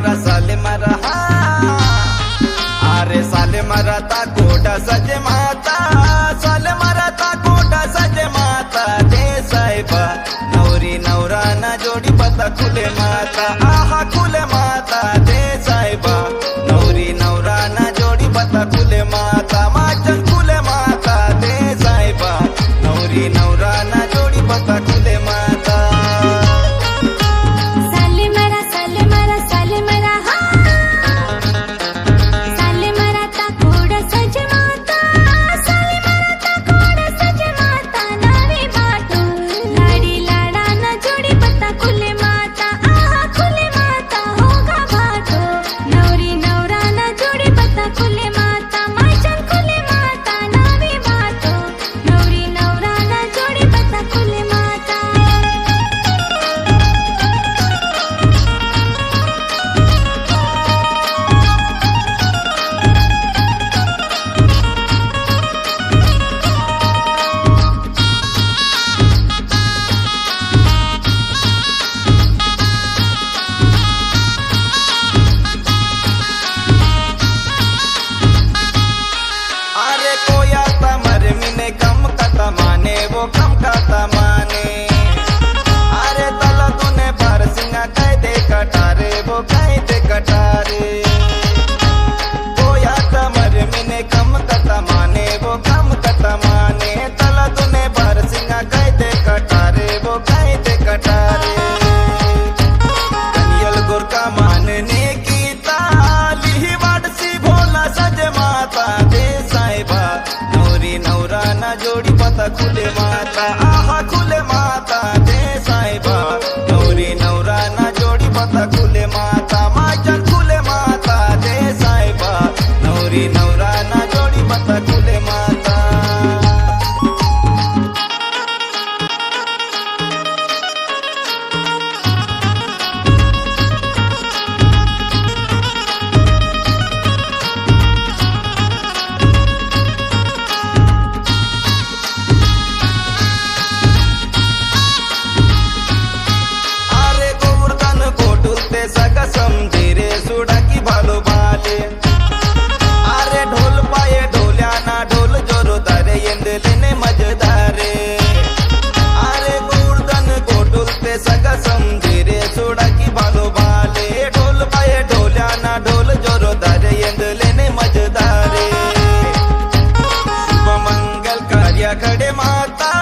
साले मारा अरे साले मारा ता कोटा सजे माता साले मारा ता कोटा सजे माता दे साहेबा नवरी नवरा ना जोड़ी पता खुले माता आहा खुले माता दे साहेबा नवरी नवरा ना जोड़ी पता खुले माता माचन खुले माता दे साहेबा नवरी नवरा ना जोड़ी पता खुले माता वो कम खाता माने अरे तला तूने पर सिंगा कह दे कटारे वो कह दे कटारे कोया तमर मिने कम कता माने वो कम कता माने तला तूने पर सिंगा कह दे कटारे वो कह दे कटारे कनियल गुरका मानने की ताली ही वाडसी भोला सज माता दे साहिबा नवरी नवरा ना जोड़ी पता खुले माता आहा खुले माता दे साहिबा नवरी नवरा ना जोड़ी पता खुले माता माचन खुले माता दे साहिबा नवरी नवरा ना जोड़ी पता खुले माता सगा समझे सुडा की भालो बाले अरे ढोल पाये ढोल्या ना ढोल जोरो दारे लेने मजदारे अरे गोवर्धन गोटुलते सगा समझे सुडा की भालो बाले ढोल पाये ढोल्या ना ढोल जोरो दारे लेने मजदारे शुभ मंगल कार्य खड़े माता